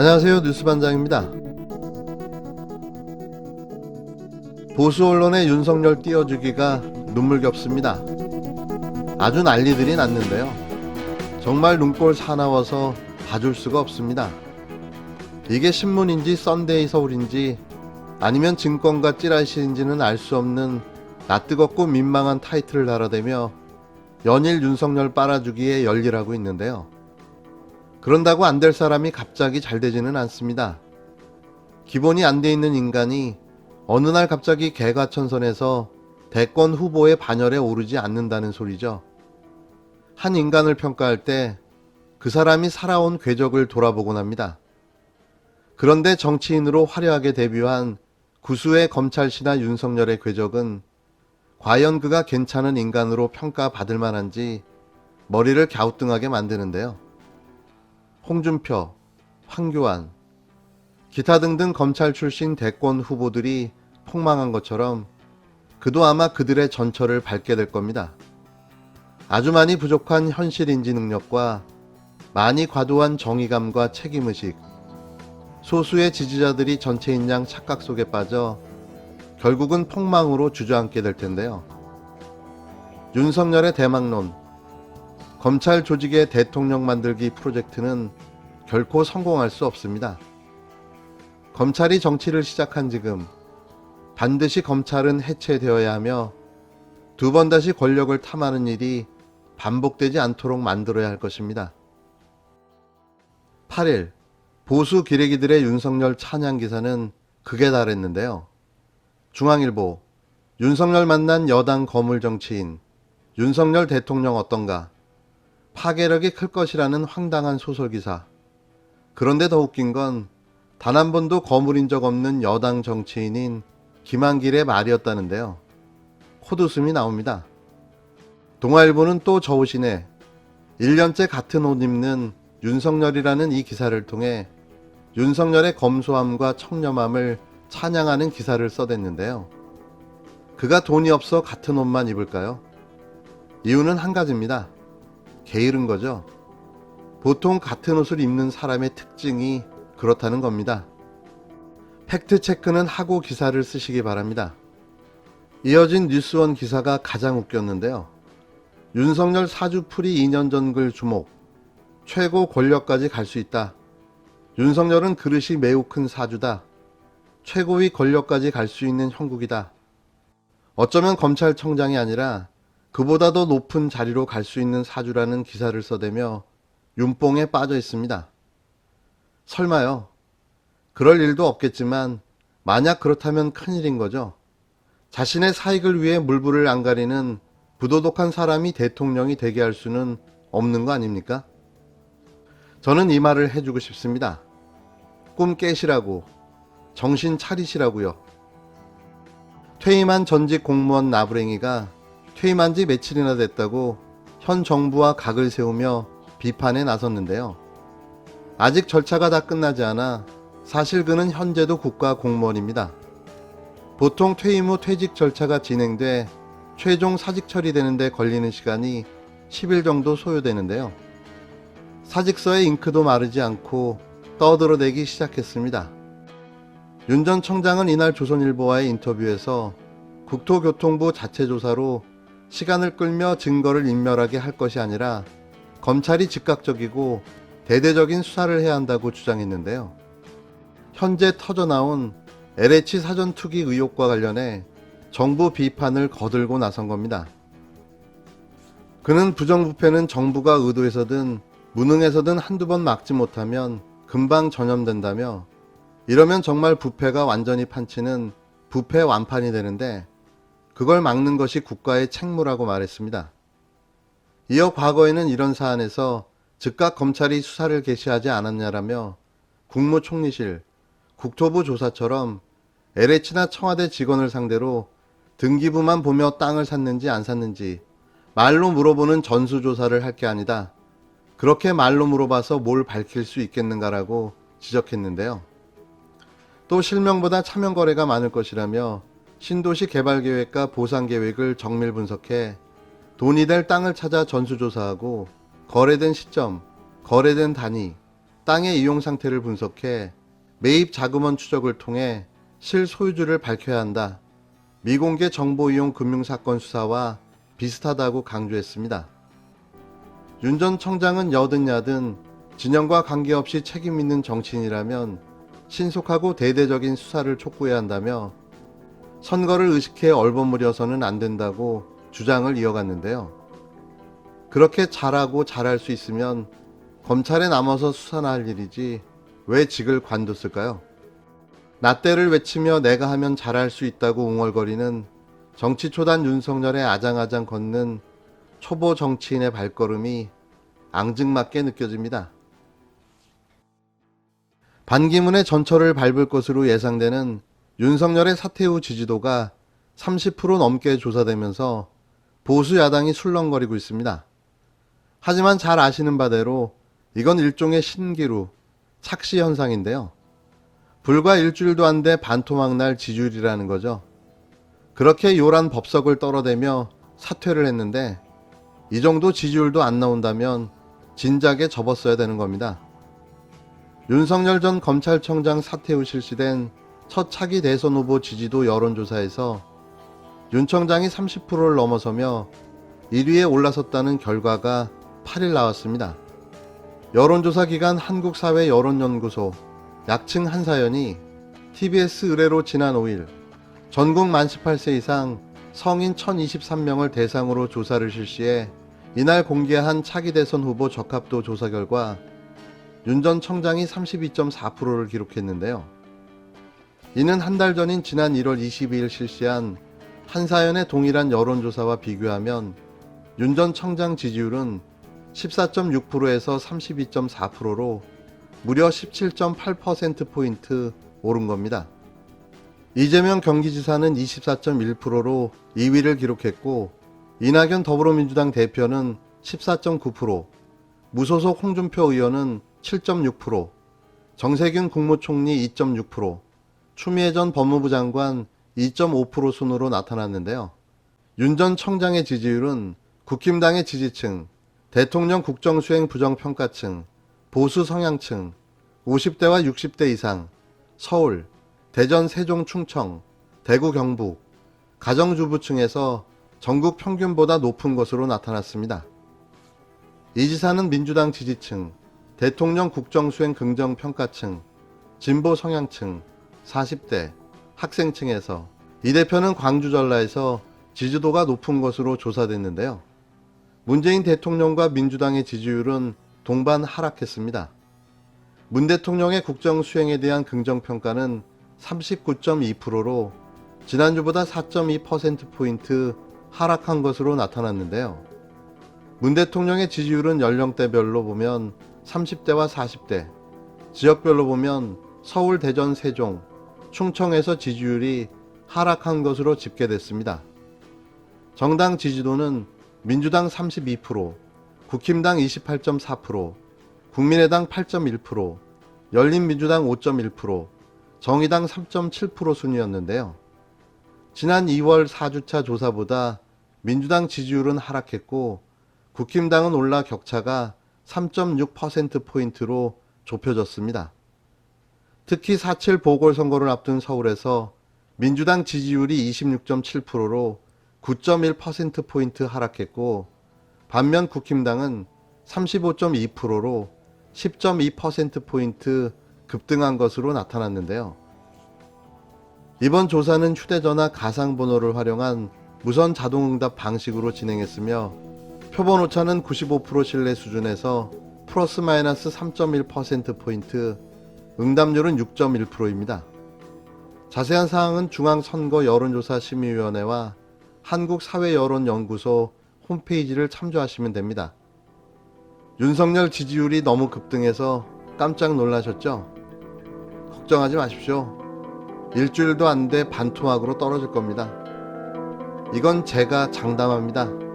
안녕하세요. 뉴스반장입니다. 보수 언론의 윤석열 띄워주기가 눈물겹습니다. 아주 난리들이 났는데요. 정말 눈꼴 사나워서 봐줄 수가 없습니다. 이게 신문인지 썬데이 서울인지 아니면 증권가 찌라시인지는 알 수 없는 낯뜨겁고 민망한 타이틀을 달아대며 연일 윤석열 빨아주기에 열일하고 있는데요. 그런다고 안 될 사람이 갑자기 잘 되지는 않습니다. 기본이 안 돼 있는 인간이 어느 날 갑자기 개과천선해서 대권 후보의 반열에 오르지 않는다는 소리죠. 한 인간을 평가할 때 그 사람이 살아온 궤적을 돌아보곤 합니다. 그런데 정치인으로 화려하게 데뷔한 구수의 검찰신하 윤석열의 궤적은 과연 그가 괜찮은 인간으로 평가받을 만한지 머리를 갸우뚱하게 만드는데요. 홍준표, 황교안, 기타 등등 검찰 출신 대권 후보들이 폭망한 것처럼 그도 아마 그들의 전철을 밟게 될 겁니다. 아주 많이 부족한 현실인지 능력과 많이 과도한 정의감과 책임의식, 소수의 지지자들이 전체인 양 착각 속에 빠져 결국은 폭망으로 주저앉게 될 텐데요. 윤석열의 대망론, 검찰 조직의 대통령 만들기 프로젝트는 결코 성공할 수 없습니다. 검찰이 정치를 시작한 지금 반드시 검찰은 해체되어야 하며 두 번 다시 권력을 탐하는 일이 반복되지 않도록 만들어야 할 것입니다. 8일 보수 기레기들의 윤석열 찬양 기사는 극에 달했는데요. 중앙일보, 윤석열 만난 여당 거물 정치인, 윤석열 대통령 어떤가, 파괴력이 클 것이라는 황당한 소설기사. 그런데 더 웃긴 건 단 한 번도 거물인 적 없는 여당 정치인인 김한길의 말이었다는데요. 콧웃음이 나옵니다. 동아일보는 또 저우시네. 1년째 같은 옷 입는 윤석열이라는 이 기사를 통해 윤석열의 검소함과 청렴함을 찬양하는 기사를 써댔는데요. 그가 돈이 없어 같은 옷만 입을까요? 이유는 한 가지입니다. 게으른 거죠. 보통 같은 옷을 입는 사람의 특징이 그렇다는 겁니다. 팩트체크는 하고 기사를 쓰시기 바랍니다. 이어진 뉴스원 기사가 가장 웃겼는데요. 윤석열 사주풀이 2년 전 글 주목, 최고 권력까지 갈 수 있다. 윤석열은 그릇이 매우 큰 사주다. 최고위 권력까지 갈 수 있는 형국이다. 어쩌면 검찰청장이 아니라 그보다 더 높은 자리로 갈 수 있는 사주라는 기사를 써대며 윤뽕에 빠져 있습니다. 설마요. 그럴 일도 없겠지만 만약 그렇다면 큰일인 거죠. 자신의 사익을 위해 물불을 안 가리는 부도덕한 사람이 대통령이 되게 할 수는 없는 거 아닙니까? 저는 이 말을 해주고 싶습니다. 꿈 깨시라고, 정신 차리시라고요. 퇴임한 전직 공무원 나부랭이가 퇴임한 지 며칠이나 됐다고 현 정부와 각을 세우며 비판에 나섰는데요. 아직 절차가 다 끝나지 않아 사실 그는 현재도 국가 공무원입니다. 보통 퇴임 후 퇴직 절차가 진행돼 최종 사직 처리되는 데 걸리는 시간이 10일 정도 소요되는데요. 사직서의 잉크도 마르지 않고 떠들어대기 시작했습니다. 윤 전 청장은 이날 조선일보와의 인터뷰에서 국토교통부 자체 조사로 시간을 끌며 증거를 인멸하게 할 것이 아니라 검찰이 즉각적이고 대대적인 수사를 해야 한다고 주장했는데요. 현재 터져나온 LH 사전 투기 의혹과 관련해 정부 비판을 거들고 나선 겁니다. 그는 부정부패는 정부가 의도해서든 무능해서든 한두 번 막지 못하면 금방 전염된다며 이러면 정말 부패가 완전히 판치는 부패 완판이 되는데 그걸 막는 것이 국가의 책무라고 말했습니다. 이어 과거에는 이런 사안에서 즉각 검찰이 수사를 개시하지 않았냐라며 국무총리실, 국토부 조사처럼 LH나 청와대 직원을 상대로 등기부만 보며 땅을 샀는지 안 샀는지 말로 물어보는 전수조사를 할 게 아니다. 그렇게 말로 물어봐서 뭘 밝힐 수 있겠는가라고 지적했는데요. 또 실명보다 차명 거래가 많을 것이라며 신도시 개발계획과 보상계획을 정밀 분석해 돈이 될 땅을 찾아 전수조사하고 거래된 시점, 거래된 단위, 땅의 이용 상태를 분석해 매입 자금원 추적을 통해 실소유주를 밝혀야 한다. 미공개 정보 이용 금융사건 수사와 비슷하다고 강조했습니다. 윤 전 청장은 여든 야든 진영과 관계없이 책임 있는 정치인이라면 신속하고 대대적인 수사를 촉구해야 한다며 선거를 의식해 얼버무려서는 안 된다고 주장을 이어갔는데요. 그렇게 잘하고 잘할 수 있으면 검찰에 남아서 수사나 할 일이지 왜 직을 관뒀을까요? 나때를 외치며 내가 하면 잘할 수 있다고 웅얼거리는 정치 초단 윤석열의 아장아장 걷는 초보 정치인의 발걸음이 앙증맞게 느껴집니다. 반기문의 전철을 밟을 것으로 예상되는 윤석열의 사퇴 후 지지도가 30% 넘게 조사되면서 보수 야당이 술렁거리고 있습니다. 하지만 잘 아시는 바대로 이건 일종의 신기루, 착시 현상인데요. 불과 일주일도 안 돼 반토막날 지지율이라는 거죠. 그렇게 요란 법석을 떨어대며 사퇴를 했는데 이 정도 지지율도 안 나온다면 진작에 접었어야 되는 겁니다. 윤석열 전 검찰청장 사퇴 후 실시된 첫 차기 대선 후보 지지도 여론조사에서 윤 청장이 30%를 넘어서며 1위에 올라섰다는 결과가 8일 나왔습니다. 여론조사 기관 한국사회여론연구소 약칭 한사연이 TBS 의뢰로 지난 5일 전국 만 18세 이상 성인 1023명을 대상으로 조사를 실시해 이날 공개한 차기 대선 후보 적합도 조사 결과 윤 전 청장이 32.4%를 기록했는데요. 이는 한 달 전인 지난 1월 22일 실시한 한사연의 동일한 여론조사와 비교하면 윤 전 청장 지지율은 14.6%에서 32.4%로 무려 17.8%포인트 오른 겁니다. 이재명 경기지사는 24.1%로 2위를 기록했고 이낙연 더불어민주당 대표는 14.9%, 무소속 홍준표 의원은 7.6%, 정세균 국무총리 2.6%, 추미애 전 법무부 장관 2.5% 순으로 나타났는데요. 윤 전 청장의 지지율은 국힘당의 지지층, 대통령 국정수행 부정평가층, 보수 성향층, 50대와 60대 이상, 서울, 대전, 세종, 충청, 대구, 경북, 가정주부층에서 전국 평균보다 높은 것으로 나타났습니다. 이 지사는 민주당 지지층, 대통령 국정수행 긍정평가층, 진보 성향층, 40대, 학생층에서 이 대표는 광주 전라에서 지지도가 높은 것으로 조사됐는데요. 문재인 대통령과 민주당의 지지율은 동반 하락했습니다. 문 대통령의 국정 수행에 대한 긍정평가는 39.2%로 지난주보다 4.2%포인트 하락한 것으로 나타났는데요. 문 대통령의 지지율은 연령대별로 보면 30대와 40대, 지역별로 보면 서울, 대전, 세종, 충청에서 지지율이 하락한 것으로 집계됐습니다. 정당 지지도는 민주당 32%, 국힘당 28.4%, 국민의당 8.1%, 열린민주당 5.1%, 정의당 3.7% 순이었는데요. 지난 2월 4주차 조사보다 민주당 지지율은 하락했고 국힘당은 올라 격차가 3.6%포인트로 좁혀졌습니다. 특히 4.7 보궐선거를 앞둔 서울에서 민주당 지지율이 26.7%로 9.1%포인트 하락했고 반면 국힘당은 35.2%로 10.2%포인트 급등한 것으로 나타났는데요. 이번 조사는 휴대전화 가상번호를 활용한 무선 자동응답 방식으로 진행했으며 표본 오차는 95% 신뢰 수준에서 플러스 마이너스 3.1%포인트, 응답률은 6.1%입니다. 자세한 사항은 중앙선거여론조사심의위원회와 한국사회여론연구소 홈페이지를 참조하시면 됩니다. 윤석열 지지율이 너무 급등해서 깜짝 놀라셨죠? 걱정하지 마십시오. 일주일도 안 돼 반토막으로 떨어질 겁니다. 이건 제가 장담합니다.